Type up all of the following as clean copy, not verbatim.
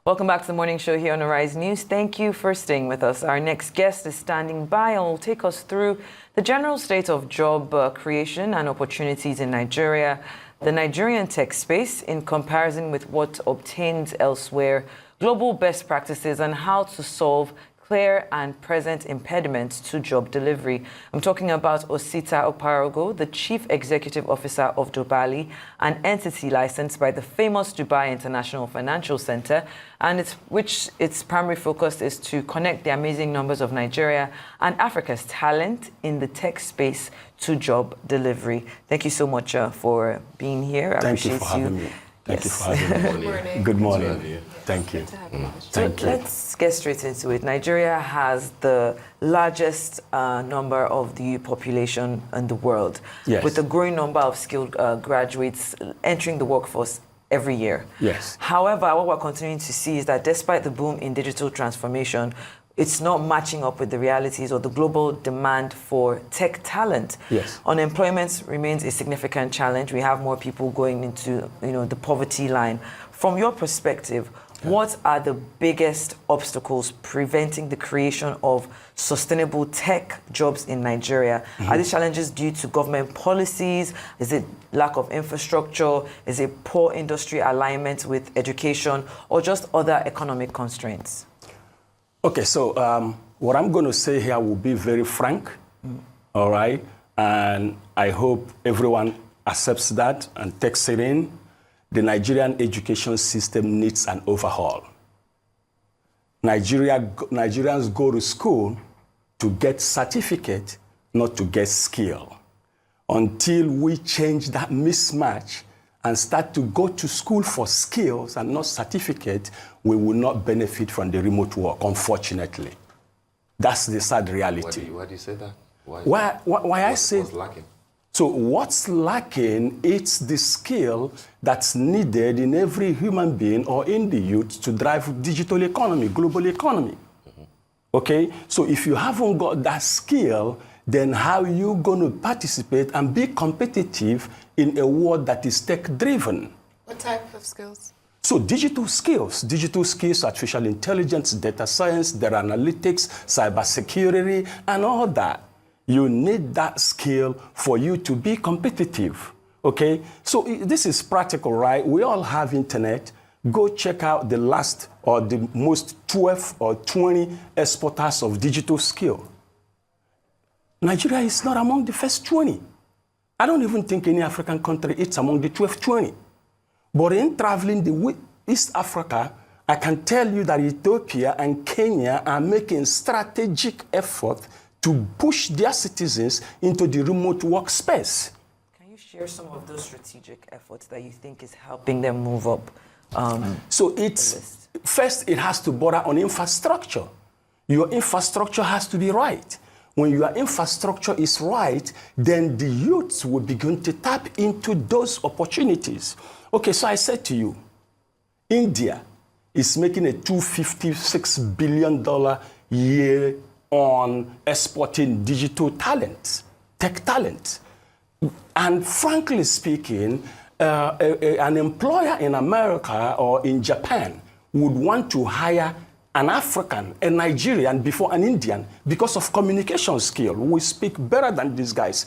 Welcome back to the morning show here on Arise News. Thank you for staying with us. Our next guest is standing by and will take us through the general state of job creation and opportunities in Nigeria, the Nigerian tech space in comparison with what obtains elsewhere, global best practices, and how to solve clear and present impediments to job delivery. I'm talking about Osita Oparogo, the Chief Executive Officer of Doballi, an entity licensed by the famous Dubai International Financial Center, and its primary focus is to connect the amazing numbers of Nigeria and Africa's talent in the tech space to job delivery. Thank you so much for being here. Thank you for having me. Thank you for having me. Good morning. Thank you. Thank you. Let's get straight into it. Nigeria has the largest number of the youth population in the world, with a growing number of skilled graduates entering the workforce every year. Yes. However, what we're continuing to see is that despite the boom in digital transformation, it's not matching up with the realities or the global demand for tech talent. Yes. Unemployment remains a significant challenge. We have more people going into, the poverty line. From your perspective, what are the biggest obstacles preventing the creation of sustainable tech jobs in Nigeria? Are these challenges due to government policies? Is it lack of infrastructure? Is it poor industry alignment with education, or just other economic constraints? Okay, so what I'm going to say here will be very frank, all right? And I hope everyone accepts that and takes it in. The Nigerian education system needs an overhaul. Nigerians go to school to get certificate, not to get skill. Until we change that mismatch and start to go to school for skills and not certificate, we will not benefit from the remote work, unfortunately. That's the sad reality. Why do you say that? Why I say... What's lacking? So what's lacking is the skill that's needed in every human being or in the youth to drive digital economy, global economy. Okay? So if you haven't got that skill, then how are you going to participate and be competitive in a world that is tech-driven? What type of skills? So digital skills, artificial intelligence, data science, data analytics, cybersecurity, and all that. You need that skill for you to be competitive, okay? So this is practical, right? We all have internet. Go check out the last or the most 12 or 20 exporters of digital skill. Nigeria is not among the first 20. I don't even think any African country is among the 12, 20. But in traveling the East Africa, I can tell you that Ethiopia and Kenya are making strategic effort to push their citizens into the remote workspace. Can you share some of those strategic efforts that you think is helping them move up? So it's, first it has to border on infrastructure. Your infrastructure has to be right. When your infrastructure is right, then the youths will begin to tap into those opportunities. Okay, so I said to you, India is making a $256 billion year on exporting digital talent, tech talent. And frankly speaking, an employer in America or in Japan would want to hire an African, a Nigerian before an Indian because of communication skill. We speak better than these guys.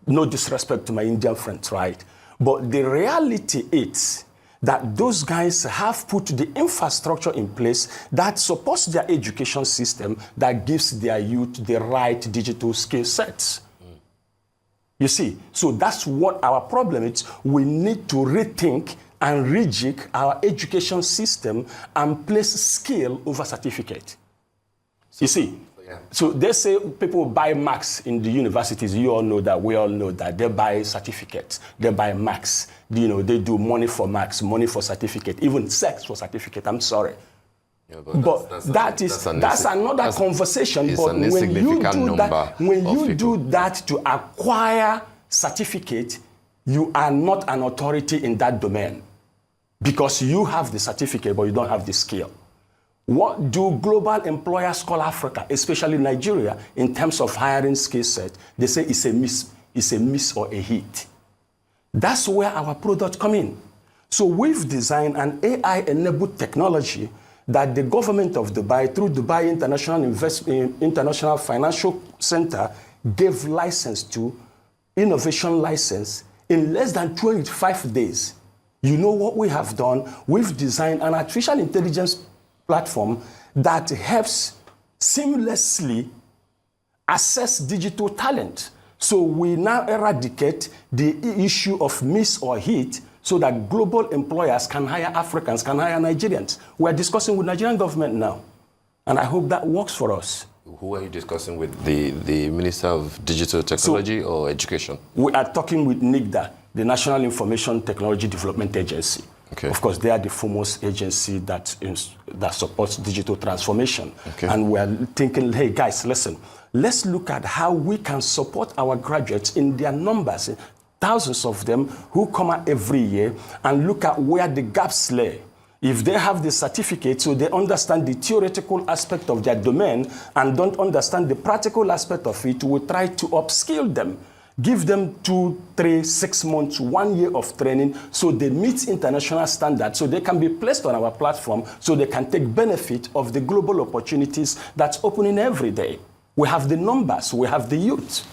No disrespect to my Indian friends, right? But the reality is that those guys have put the infrastructure in place that supports their education system, that gives their youth the right digital skill sets. You see, so that's what our problem is. We need to rethink and rejig our education system and place skill over certificate. You see, so they say people buy marks in the universities. You all know that, we all know that. They buy certificates, they buy marks. They do money for marks, money for certificate, even sex for certificate, I'm sorry. Yeah, but that's another conversation. But when you do that to acquire certificate, you are not an authority in that domain because you have the certificate, but you don't have the skill. What do global employers call Africa, especially Nigeria, in terms of hiring skill set? They say it's a miss or a hit. That's where our products come in. So we've designed an AI-enabled technology that the government of Dubai, through Dubai International Financial Center, gave license to, innovation license, in less than 25 days. You know what we have done? We've designed an artificial intelligence platform that helps seamlessly assess digital talent. So we now eradicate the issue of miss or hit so that global employers can hire Africans, can hire Nigerians. We're discussing with Nigerian government now, and I hope that works for us. Who are you discussing with? The Minister of Digital Technology or Education? We are talking with NIGDA, the National Information Technology Development Agency. Okay. Of course, they are the foremost agency that supports digital transformation. Okay. And we're thinking, hey guys, listen, let's look at how we can support our graduates in their numbers, thousands of them who come out every year, and look at where the gaps lay. If they have the certificate, so they understand the theoretical aspect of their domain and don't understand the practical aspect of it, we try to upskill them. Give them 2, 3, 6 months, 1 year of training so they meet international standards, so they can be placed on our platform, so they can take benefit of the global opportunities that's opening every day. We have the numbers, we have the youth.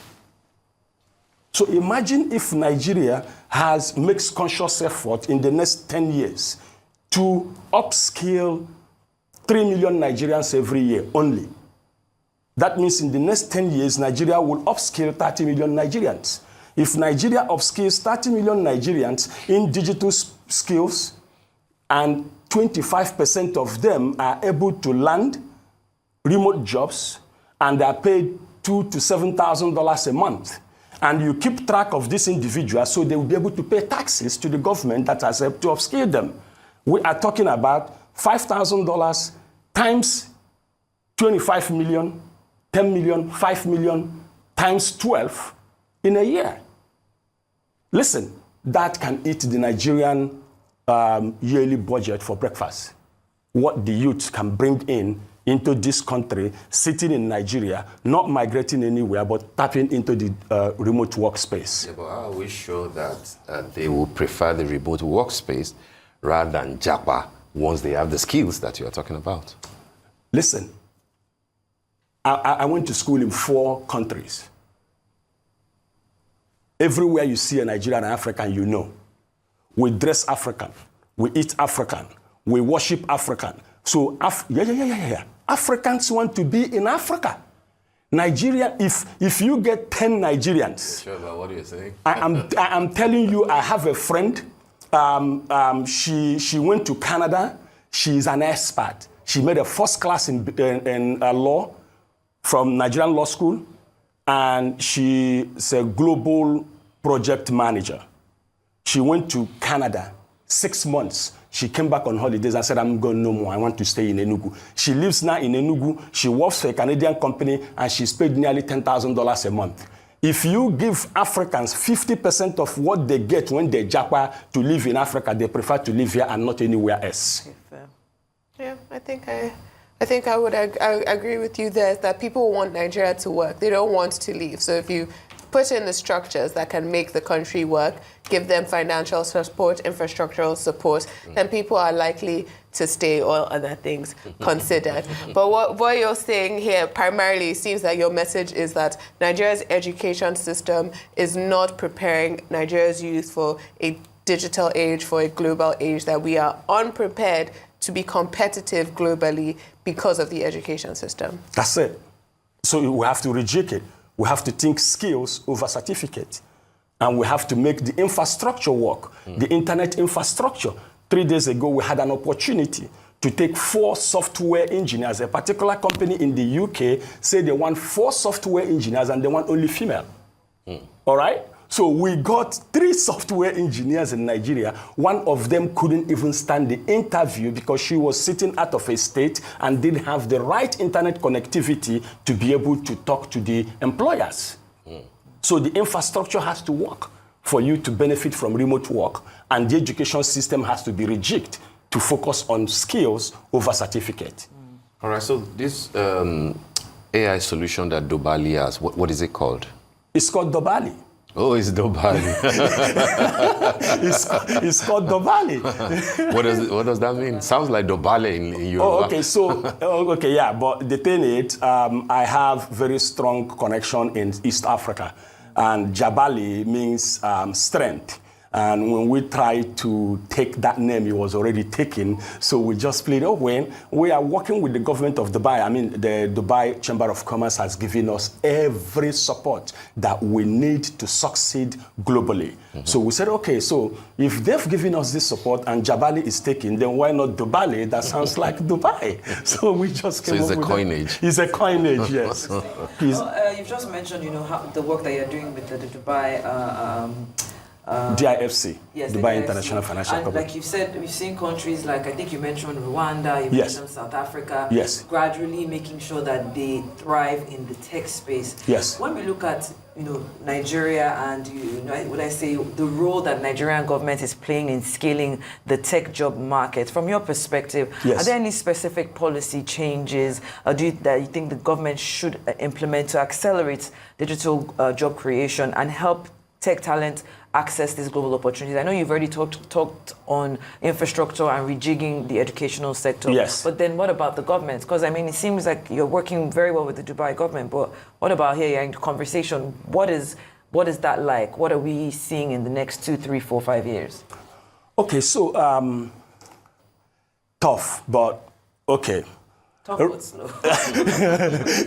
So imagine if Nigeria makes conscious effort in the next 10 years to upskill 3 million Nigerians every year only. That means in the next 10 years, Nigeria will upskill 30 million Nigerians. If Nigeria upskills 30 million Nigerians in digital skills, and 25% of them are able to land remote jobs, and they are paid $2,000 to $7,000 a month, and you keep track of these individuals so they will be able to pay taxes to the government that has helped to upskill them. We are talking about $5,000 times 25 million, 10 million, 5 million, times 12 in a year. Listen, that can eat the Nigerian yearly budget for breakfast. What the youth can bring in into this country, sitting in Nigeria, not migrating anywhere, but tapping into the remote workspace. Yeah, but are we sure that they will prefer the remote workspace rather than Japa once they have the skills that you are talking about? Listen, I went to school in 4 countries. Everywhere you see a Nigerian and African, you know. We dress African, we eat African, we worship African. So, Africans want to be in Africa. Nigeria, if you get 10 Nigerians. Sure about what you're saying? I'm telling you, I have a friend. She went to Canada. She's an expert. She made a first class in law from Nigerian Law School, and she's a global project manager. She went to Canada 6 months. She came back on holidays and said, I'm going no more. I want to stay in Enugu. She lives now in Enugu. She works for a Canadian company, and she's paid nearly $10,000 a month. If you give Africans 50% of what they get when they japa to live in Africa, they prefer to live here and not anywhere else. Yeah, I think I would agree with you there that people want Nigeria to work. They don't want to leave. So if you put in the structures that can make the country work, give them financial support, infrastructural support, then people are likely to stay, all other things considered. But what you're saying here primarily seems that your message is that Nigeria's education system is not preparing Nigeria's youth for a digital age, for a global age, that we are unprepared to be competitive globally because of the education system. That's it. So we have to reject it. We have to think skills over certificate. And we have to make the infrastructure work, the internet infrastructure. 3 days ago, we had an opportunity to take 4 software engineers. A particular company in the UK said they want 4 software engineers and they want only female. All right? So we got 3 software engineers in Nigeria. One of them couldn't even stand the interview because she was sitting out of a state and didn't have the right internet connectivity to be able to talk to the employers. So the infrastructure has to work for you to benefit from remote work, and the education system has to be rejigged to focus on skills over certificate. All right, so this AI solution that Doballi has, what is it called? It's called Doballi. Oh, it's Doballi. It's called Doballi. What does that mean? Sounds like Doballi in Yoruba. Oh, okay. So, okay, yeah. But the thing is, I have very strong connection in East Africa, and Jabali means strength. And when we tried to take that name, it was already taken. So we just played, when we are working with the government of Dubai. I mean, the Dubai Chamber of Commerce has given us every support that we need to succeed globally. So we said, okay, so if they've given us this support and Jabali is taken, then why not Doballi? That sounds like Dubai. So we just came up with So it's a coinage. It's a coinage, yes. You've just mentioned, how the work that you're doing with the Dubai. DIFC, yes, Dubai DIFC. International Financial And Company. like you said, we've seen countries like, I think you mentioned Rwanda, you Yes. mentioned South Africa, Yes. gradually making sure that they thrive in the tech space. Yes. When we look at, Nigeria and, would I say, the role that Nigerian government is playing in scaling the tech job market, from your perspective, Yes. are there any specific policy changes that you think the government should implement to accelerate digital job creation and help tech talent access these global opportunities? I know you've already talked on infrastructure and rejigging the educational sector. Yes. But then what about the government? Because, it seems like you're working very well with the Dubai government, but what about here in conversation? What is that like? What are we seeing in the next 2, 3, 4, 5 years? Okay, so tough, but okay. Tough but slow.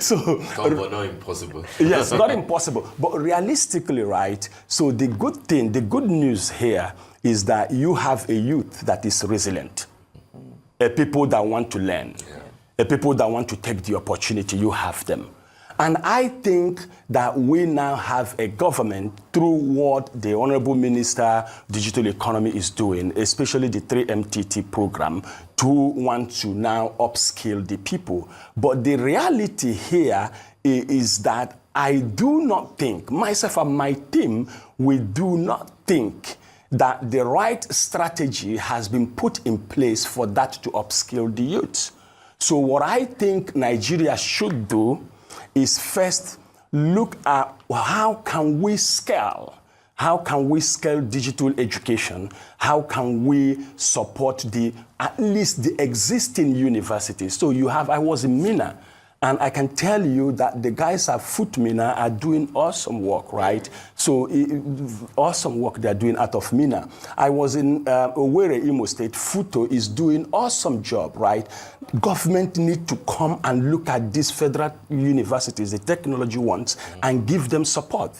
So, But not impossible. yes, not impossible, but realistically, right? So the good news here is that you have a youth that is resilient, a people that want to learn, a people that want to take the opportunity. You have them. And I think that we now have a government through what the Honorable Minister Digital Economy is doing, especially the 3MTT program, to want to now upskill the people. But the reality here is that I do not think, myself and my team, we do not think that the right strategy has been put in place for that to upskill the youth. So what I think Nigeria should do is first look at how can we scale digital education? How can we support at least the existing universities? So I was in Mina, and I can tell you that the guys at Foot Mina are doing awesome work, right? So awesome work they're doing out of Mina. I was in Owerri, Imo State. Futo is doing awesome job, right? Government need to come and look at these federal universities, the technology ones, and give them support.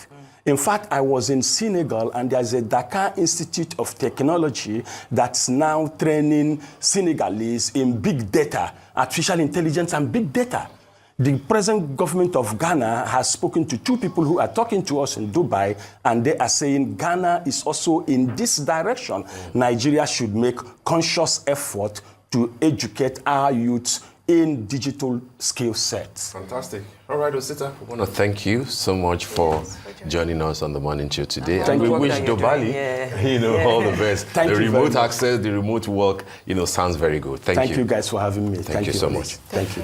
In fact, I was in Senegal, and there's a Dakar Institute of Technology that's now training Senegalese in big data, artificial intelligence and big data. The present government of Ghana has spoken to 2 people who are talking to us in Dubai, and they are saying Ghana is also in this direction. Nigeria should make conscious effort to educate our youths in digital skill sets. Fantastic. All right, Osita, we want to thank you so much for joining us on the morning show today. Thank And you. we wish Doballi, all the best. Thank the you remote very much. access, the remote work, sounds very good. Thank you. Thank you guys for having me. Thank you so very much. Thank you.